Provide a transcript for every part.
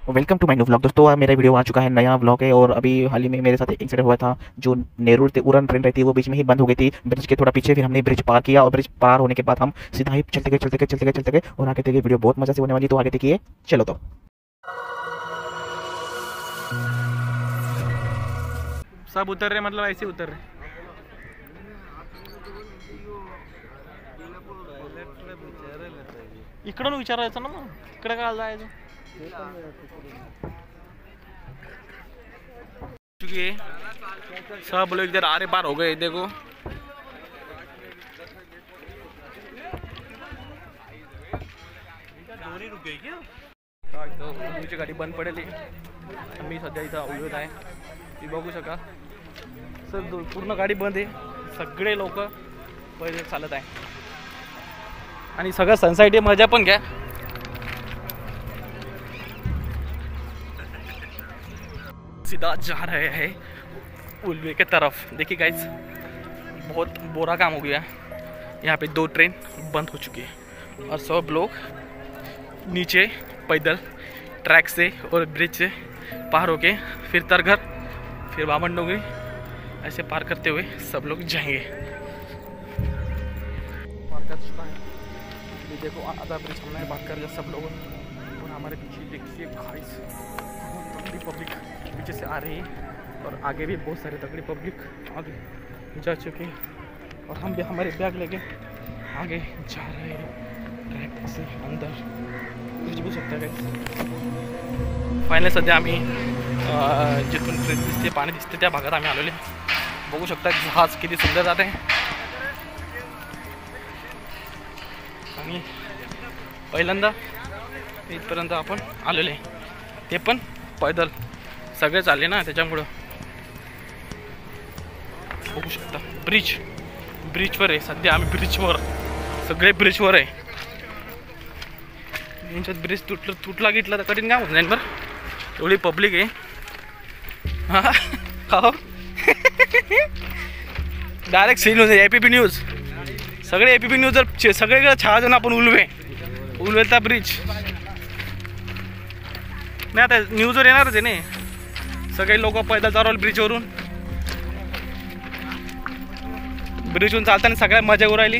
Welcome to my new vlog. दोस्तों मेरा video आ चुका है, नया व्लॉग है। और अभी हाल ही में मेरे साथ एक इंसिडेंट हुआ था। जो नेहरू से उड़ान ट्रेन रहती है वो बीच में ही बंद हो गई थी, ब्रिज के थोड़ा पीछे। फिर हमने ब्रिज पार किया और ब्रिज पार होने के बाद हम सीधा ही चलते गए और आगे देखिए वीडियो बहुत मजा से होने वाली, तो आगे देखिए। चलो तो सब उतर रहे, मतलब ऐसे उतर रहे। इकडून विचारायचं ना, मग इकडे काय जायचं। चुकी सब लोग इधर आरे पार हो गए, देखो। रुक गई क्या? तो गाडी बंद पडेल। आम्ही सध्या इथं उभे आहे, ती बघू शका। सर पूर्ण गाडी बंद आहे, सगळे लोक पहिले चालत आहे आणि सगळं सनसाइट मजा पण घ्या। सीधा जा रहे हैं उल्वे के तरफ। देखिए गाइस, बहुत बुरा काम हो गया। यहाँ पे 2 ट्रेन बंद हो चुकी है और सब लोग नीचे पैदल ट्रैक से और ब्रिज से पार होके फिर तरघर, फिर बामन डोंगरी, ऐसे पार करते हुए सब लोग जाएंगे। पार कर चुका है, ये देखो आधा ब्रिज हमने पार कर लिया सब लोग। और हमारे पीछे देखिए गाइस, तगड़ी पब्लिक पीछे से आ रही है और आगे भी बहुत सारे तगड़ी पब्लिक आगे जा चुके हैं। और हम भी हमारे बैग लेके आगे जा रहे हैं ट्रैक से अंदर। कुछ भी सकता है। फायनली सध्या आम्ही जिथून ट्रेन दिसते, पाणी दिसते, त्या भागात आम्ही आलेले। बघू शकता जहाज किती सुंदर जाते आणि पहिल्यांदा इथपर्यंत आपण आलेले, ते पण पैदल। सगळे चालले ना, त्याच्यामुळं बघू शकता ब्रिजवर आहे सध्या आम्ही। ब्रिजवर सगळे ब्रिजवर आहे। यांच्यात ब्रिज तुटला गिटला तर कठीण काम होत नाही बरं, एवढी पब्लिक आहे। हा डायरेक्ट सीन होते APP न्यूज, सगळे APP न्यूज जर सगळीकडे छावा ना आपण उलवेचा ब्रिज नाही, आता न्यूजवर येणारच आहे ना। सगळे लोक पैदल चालवले ब्रिजवरून, ब्रिजवरून चालताना सगळ्या मजा करू राहिली।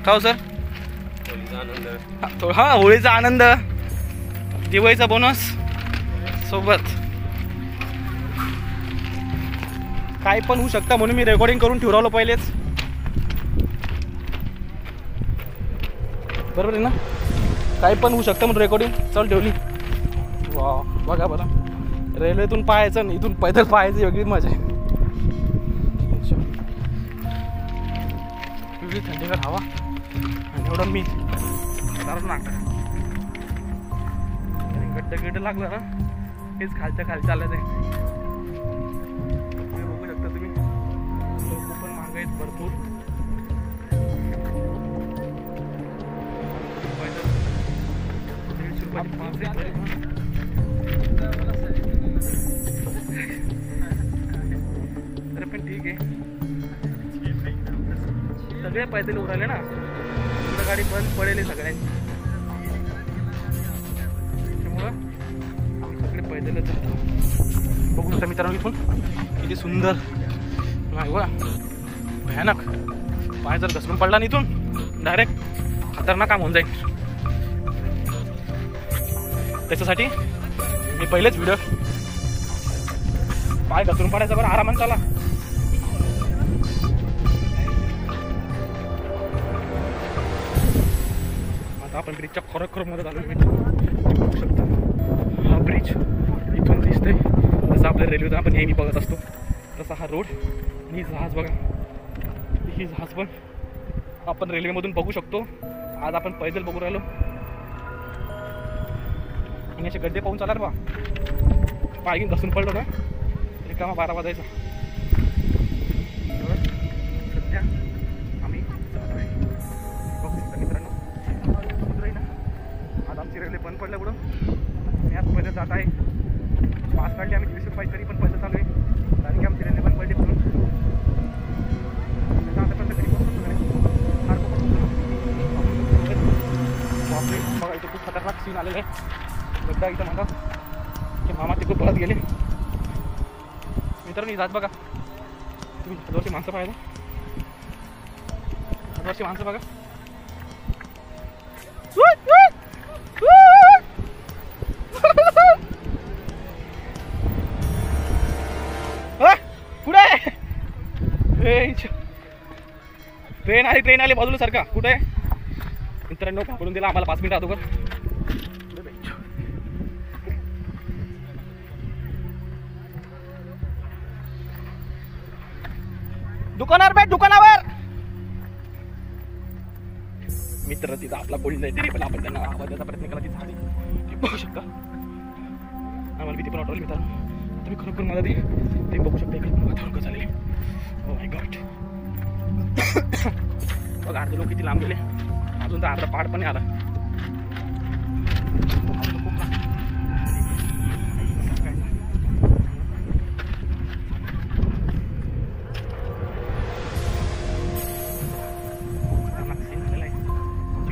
का हो सर? हा, होळीचा आनंद, दिवाळीचा बोनस सोबत काय पण होऊ शकतं, म्हणून मी रेकॉर्डिंग करून ठेवू राहिलो पहिलेच। बरोबर आहे ना, काही पण होऊ शकतं म्हणून रेकॉर्डिंग चालू ठेवली। वा बघा बरं, रेल्वेतून पाहायचं आणि इथून पैदल पाहायचं, वेगळी मजा आहे। वेगळी थंडीगार हवा आणि एवढं मी गड्ड लागलं ना, हेच खालच्या खाली चालत आहे। बघू शकता तुम्ही, लोक पण महाग आहेत भरपूर। तरी पण ठीक आहे, सगळे पैदल उराले ना, गाडी बंद पडेल सगळ्यांची, त्यामुळं आम्ही सगळे पैदलच जातो। बघू शकता मित्रांनो, इथून किती सुंदर नाही बघा, भयानक। पाय जर घसरून पडला ना इथून डायरेक्ट खतरनाक काम होऊन जाईल। त्याच्यासाठी मी पहिलेच व्हिडिओ, पाय घसरून पडायचा बरं, आरामात चाला। आपण ब्रिजच्या खरोखरमध्ये चालू बघू शकता। हा ब्रिज इथून दिसतोय, जसं आपल्या रेल्वेत आपण नेहमी बघत असतो तसा हा रोड। ही जहाज बघा, ही जहाज पण आपण रेल्वेमधून बघू शकतो। आज आपण पैदल बघू राहिलो आणि असे गड्डे पाहून चालणार बा, पाय घसून पडलो ना रिकामा 12 वाजायचा। सध्या आम्ही बघू शकता मित्रांनो, आज आमची रेल्वे बंद पडल्या पुढं आणि आज पैदल जात आहे। पास काढले आम्ही 20 रुपये, तरी पण पैदल चालू आहे, कारण की आमची रेल्वे बंद पडली म्हणून। बघा इथे खूप खतरनाक सीन आलेले आहे। गड्डा इथं माझा की मामा तिकडे पळत गेले. मित्रांनो जात बघा तुम्ही, हातवरची माणसं पाहिजे, हातवरची माणसं बघा. कुठे ट्रेन आली बाजूला सारखा. कुठे आहे मित्रांनो? पकडून दिला आम्हाला 5 मिनिट अगोदर. दुकानावर भेट, दुकानावर. मित्र तिथं आपला कोणी नाही तरी पण आपण त्यांना आवाज द्यायचा प्रयत्न केला. ती झाली बघू शकता. आम्हाला भीती पण वाटवली मित्रांनो. तुम्ही खरोखर मला ते बघू शकता इकडे वातावरण कसं झालेलं. Oh my God. बघा अर्धे लोक किती लांब गेले. अजून तर अर्धा पहाड पण नाही आला.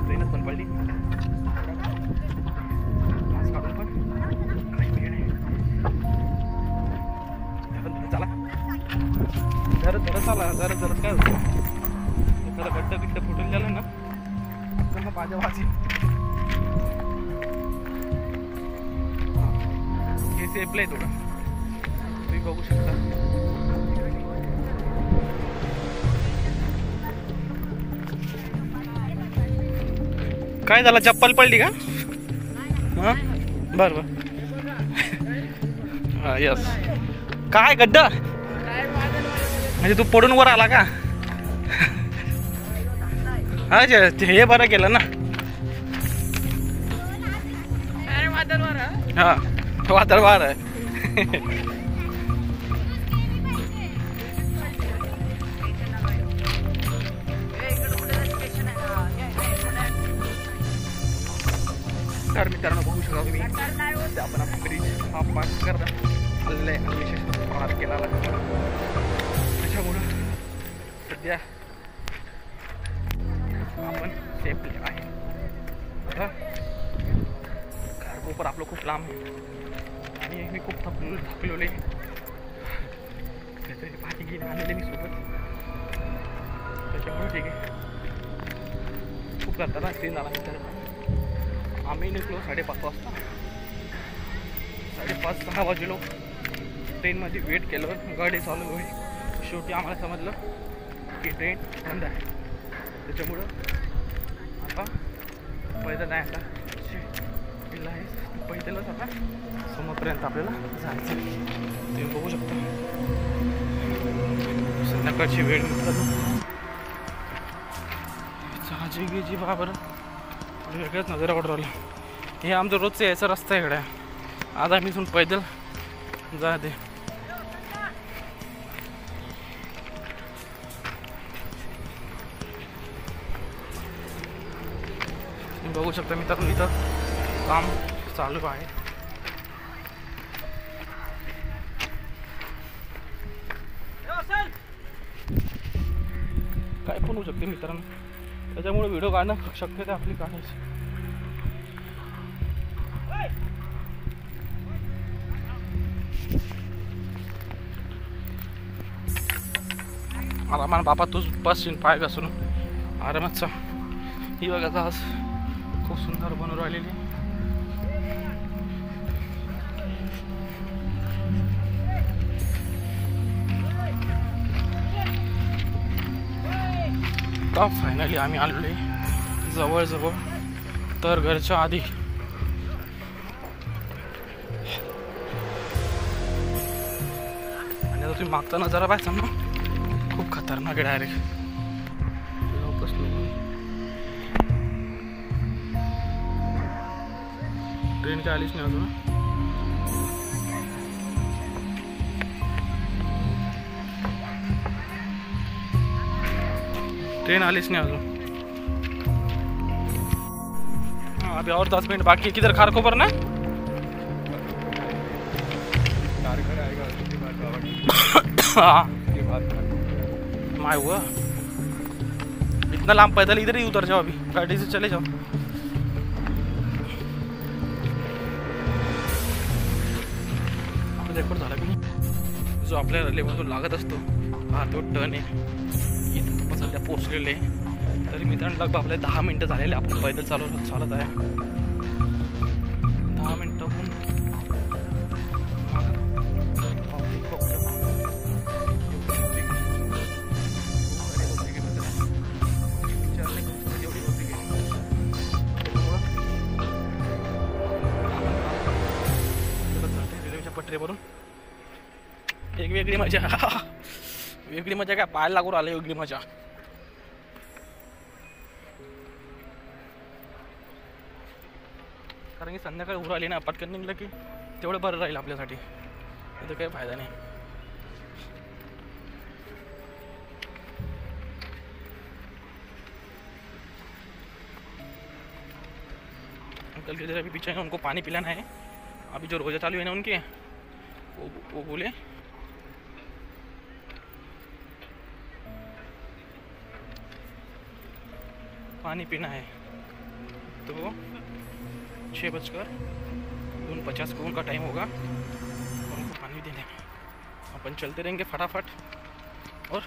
ट्रेनच पण पडली. काढून पण चला जरा काय होतं, एखादा गड्डा फुटून गेलं ना तर माझ्या वाजी हे सेफलं आहे थोडं. तुम्ही बघू शकता. काय झालं, चप्पल पडली का? हां बरं हां यस. काय गड्डा म्हणजे तू पडून वर आला का? अच्छा हे बरं केलं ना. हा वादळ वार आहे. तर मित्रांनो बघू शकता तुम्ही आपण ब्रिज हा पास करता आलेला आहे. विशेष पार केला त्याच्यामुळं सध्या आपण सेफली आहे. घरकोपर आपलं खूप लांब आहे आणि मी खूप थकलोले. काहीतरी पाठी घेऊन आलेले मी सोबत, त्याच्यामुळे ठीक आहे. खूप करताना ट्रेन आला तर आम्ही निघलो 5:30 वाजता. 5:30-6 वाजलो. ट्रेनमध्ये वेट केलं, गाडी चालू होईल. शेवटी आम्हाला समजलं की ट्रेन बंद आहे. त्याच्यामुळं आता पैदल नाही, आता किल्ला आहे पैदलच आता समोरपर्यंत आपल्याला जायचं. तुम्ही बघू शकता संध्याकाळची वेळ. जी बाबर वेगळंच नजर आवडत राहिलं. हे आमचं रोजचं यायचा रस्ता आहे इकडे. आज आम्ही इथून पैदल जाते. बघू शकता मित्रांनो इथं काम चालू आहे. काय पण होऊ शकते मित्रांनो, त्याच्यामुळे व्हिडिओ काढणं शक्यता आपली काढायची. आरामात बापा तूच बसशील पाय घासून आरामात. ही बघा आज खूप सुंदर बनवून राहिलेली. का फायनली आम्ही आलेलो जवळजवळ तर घरच्या आधी. आणि आता तुम्ही मागचा नजारा पाहायचा ना, खूप खतरनाक आहे डायरेक्ट. ट्रेन काय आलीच नाही अजून. ट्रेन आलीच नहीं अजून. हाँ अभी और 10 मिनट बाकी. किधर खारकोपर ना? हाँ माय हुआ इतना लांब पैदल इधर ही उतर जाओ. अभी गाड़ी से चले जाओ. रेकॉर्ड झाला की नाही, जो आपल्या लेवलवर लागत असतो हा तो टर्न आहे. इथं आपण सध्या पोचलेले आहे. तरी मित्रांनो लगभग आपले 10 मिनटं झालेले. आपण पैदल चालत आहे. 10 मिनटं पटरीवरून एक वेगळी मजा. वेगळी मजा काय पाहायला लागून आले. वेगळी मजा कारण की संध्याकाळी उर आली ना पटकन निघलं की तेवढं बरं राहील आपल्यासाठी. इथं काही फायदा नाही. अंकल के अभी पीछे है, उनको पानी पिलाना है. अभी जो रोजा चालू है ना उनके वो बोले पानी पीना है. तो 6:49 को उनका टाइम होगा. उनको पानी देने अपन चलते रहेंगे फटाफट और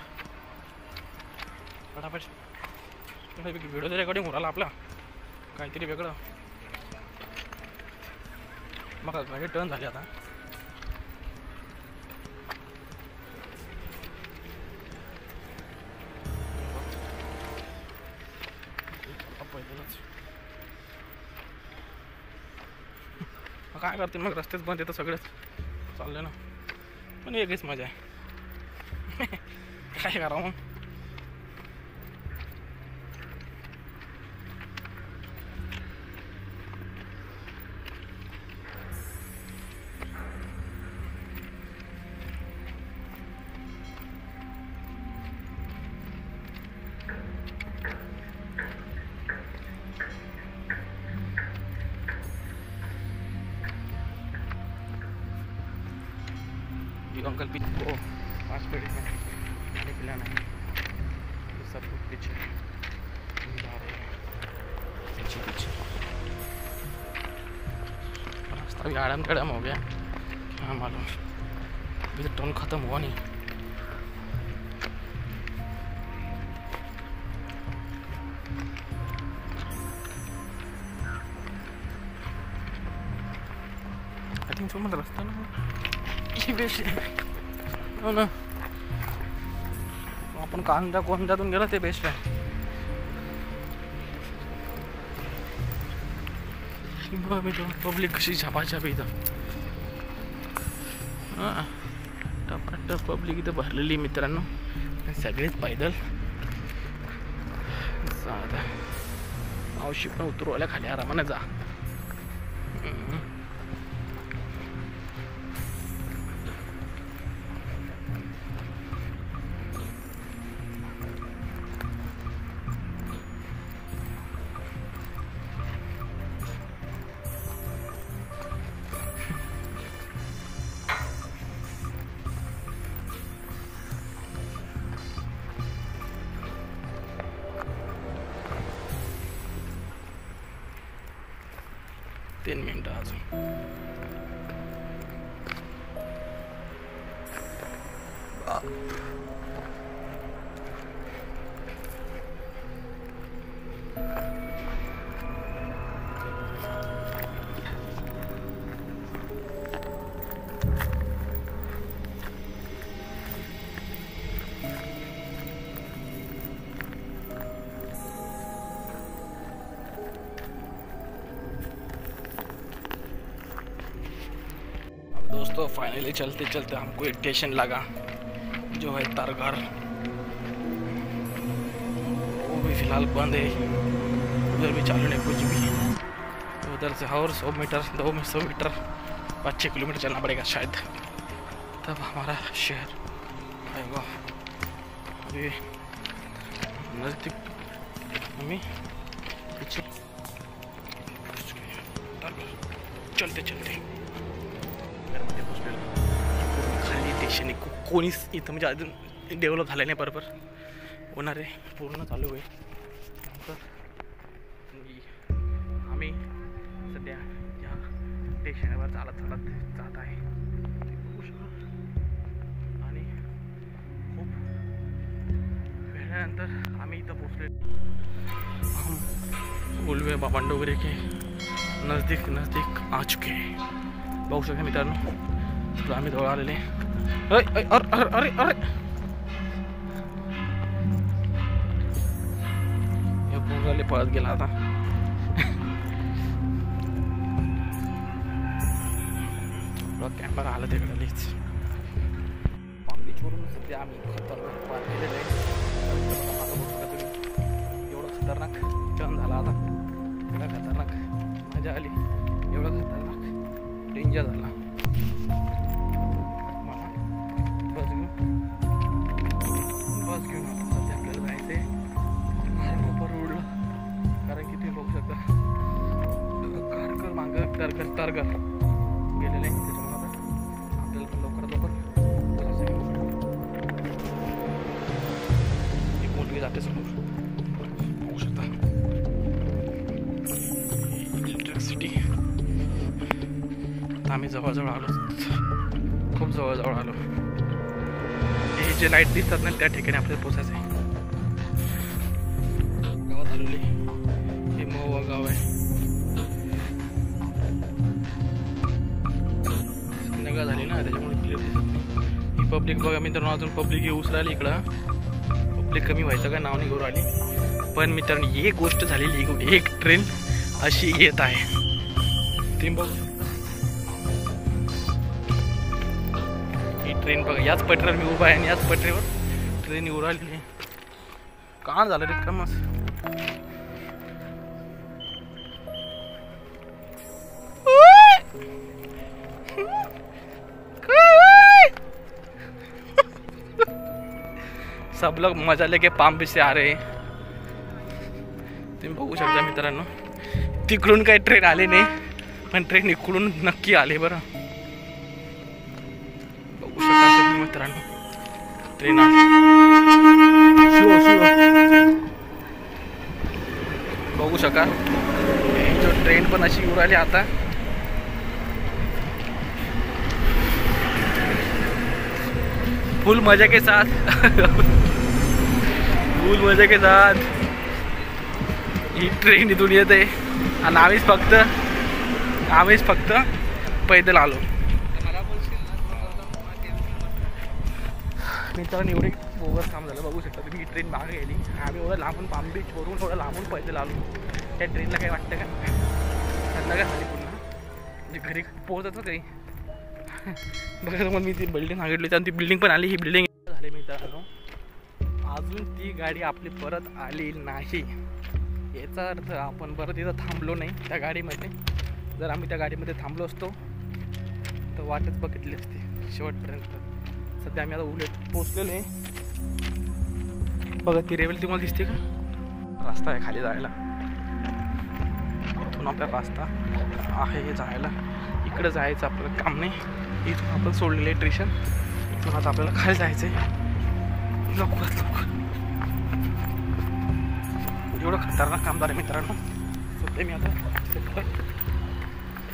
फटाफट. व्हिडिओचं रेकॉर्डिंग होईल आपला काहीतरी वेगळं. मग गाडी टर्न झाली आता. काय करते मग रस्तेच बंद येतं सगळंच चाललं ना. पण वेगळीच मजा आहे. काय करावं मग. अंकल पीछे को 5 मिनट में पानी पिलाना है. तो सब लोग पीछे जा रहे हैं पीछे. रास्ता भी आड़म टेढ़म हो गया. हाँ मालूम अभी तो टर्न ख़त्म हुआ नहीं. आई थिंक जो रास्ता ना बेस्ट हो ना. आपण कोणत्यातून गेलो ते बेस्ट आहे. पब्लिक कशी छापाछापी इथं. हां टपाटप पब्लिक इथं भरलेली मित्रांनो. सगळेच पैदल. आता मावशी पण उतरू आल्या खाली आरामाने जा. तीन मिनटं अजून. दोस्तों फाइनली चलते चलते हमको एक स्टेशन लगा जो है तरघर. वो भी फ़िलहाल बंद है. उधर भी चालू नहीं कुछ भी. उधर से और 100 मीटर 200 मीटर 5-6 किलोमीटर चलना पड़ेगा शायद तब हमारा शहर आएगा. अभी नज़दीक हमें पीछे चलते चलते खाली स्टेशन कोणीच इथं म्हणजे अजून डेव्हलप झालं नाही. बरोबर होणार आहे. पूर्ण चालू आहे. तर आम्ही सध्या या स्टेशनवर चालत जात आहे. बघू झाल्यानंतर आम्ही इथं पोचले. हम उल्वे बाबांडोगरे के नजदीक आ चुके हैं. बघू शकता मित्रांनो, तर आम्ही जवळ आलेले. अरे अरे अरे अरे हे पोराले पळत गेला आता. कॅमेरा आला तिकडे लिच बीचवरून सध्या आम्ही खतरनाक पार केलेलं आहे. एवढं खतरनाक टर्न झाला आता, एवढा खतरनाक मजा आली, एवढा खतरनाक डेंजर झाला. मला बस घेऊन आता सध्या आपल्याला जायचं आहे रोडला. कारण की तुम्ही बघू शकता कारकर मागं तरगर गेलेलं आहे. त्याच्यामुळे आता आपल्याला पण लवकरात लवकर एक मुलगी जाते समोर, बघू शकता इलेक्ट्रिसिटी. आता आम्ही जवळजवळ आलो, खूप जवळजवळ आलो. हे जे लाईट दिसतात ना त्या ठिकाणी आपल्याला पोचायचं आहे. गावात आलेले हे मोवा गाव आहे. संध्याकाळ झाली ना त्याच्यामुळे क्लिअर दिसत नाही. ही पब्लिक बघा मित्रांनो, अजून पब्लिक येऊच राहिली इकडं. पब्लिक कमी व्हायचं काय नाव नाही करू आली. पण मित्रांनो एक गोष्ट झालेली, एक ट्रेन अशी येत आहे. तुम्ही बघू ही ट्रेन बघा, याच पटरीवर मी उभा आहे आणि याच पटरीवर ट्रेन येऊ राहिली आहे. का झालं रे कमस. सब लोग मजा लेके पाम बीच से आ रहे. तुम्ही बघू शकता मित्रांनो, तिकडून काही ट्रेन आले नाही, पण ट्रेन इकडून नक्की आले. बरं बघू शकता तुम्ही मित्रांनो, ट्रेन बघू शका. जो ट्रेन पण अशी येऊ राहिली आता. फुल मजा के साथ फुल मजा के साथ ही ट्रेन इथून येत आहे आणि आम्हीच फक्त पैदल आलो. मित्रांनो एवढे बोगस काम झालं, बघू शकता तुम्ही. ही ट्रेन मागे गेली, आम्ही एवढं लांबून पाम बीचवरून थोडं लांबून पैदल आलो. त्या ट्रेनला काही वाटतं का संध्याकाळ झाली पुन्हा, म्हणजे घरी पोहोचत काही. बघा मग मी ती बिल्डिंग सांगितली आणि ती बिल्डिंग पण आली. ही बिल्डिंग झाली मित्रांनो, अजून ती गाडी आपली परत आली नाही. याचा अर्थ आपण परत इथं थांबलो नाही त्या गाडीमध्ये. जर आम्ही त्या गाडीमध्ये थांबलो असतो तर वाटच बघितली असती शेवटपर्यंत. सध्या आम्ही आता उलट पोचलेलो आहे. बघा ती रेल्वे तुम्हाला दिसते का, रस्ता आहे खाली जायला. इथून आपला रस्ता आहे जायला, इकडं जायचं आपल्याला काम नाही. इथून आपण सोडलेलं स्टेशन, इथून आता आपल्याला खाली जायचं आहे लवकरात लवकर. एवढं खतरनाक काम झालं मित्रांनो. सध्या मी आता सेक्टर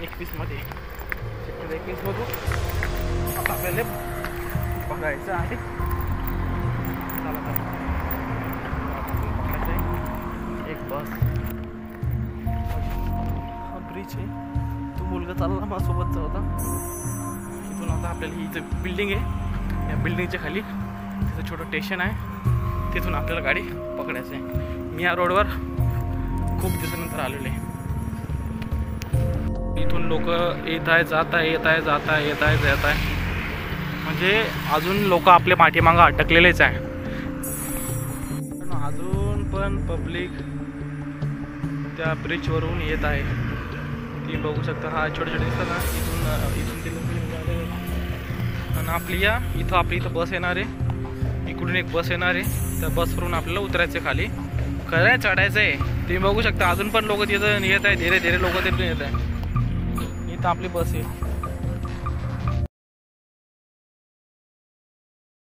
21मध्ये, सेक्टर 21मधून आता आपल्याला बघायचं आहे. चला तर पकडायचं आहे एक बस. हा ब्रिज आहे, तो मुलगा चालला माझ्यासोबतचा होता. इथून आता आपल्याला ही जी बिल्डिंग आहे, या बिल्डिंगच्या खाली तिथं छोटं स्टेशन आहे, तिथून आपल्याला गाडी पकडायचं आहे. मी या रोडवर खूप दिवसानंतर आलेलो आहे. इथून लोक येत आहे जात आहे, म्हणजे अजून लोक आपल्या पाठीमागं अटकलेलेच आहे. अजून पण पब्लिक त्या ब्रिजवरून येत आहे. ती बघू शकता, हा छोटे छोटे दिसतात ना, इथून ते आणि आपली इथं बस येणार आहे. इकडून एक बस येणार आहे, त्या बसवरून आपल्याला उतरायचं खाली, खरं चढायचं आहे. तुम्ही बघू शकता अजून पण लोक तिथं येत आहे, धीरे धीरे लोक तिथून येत आहे. इथं आपली बस आहे.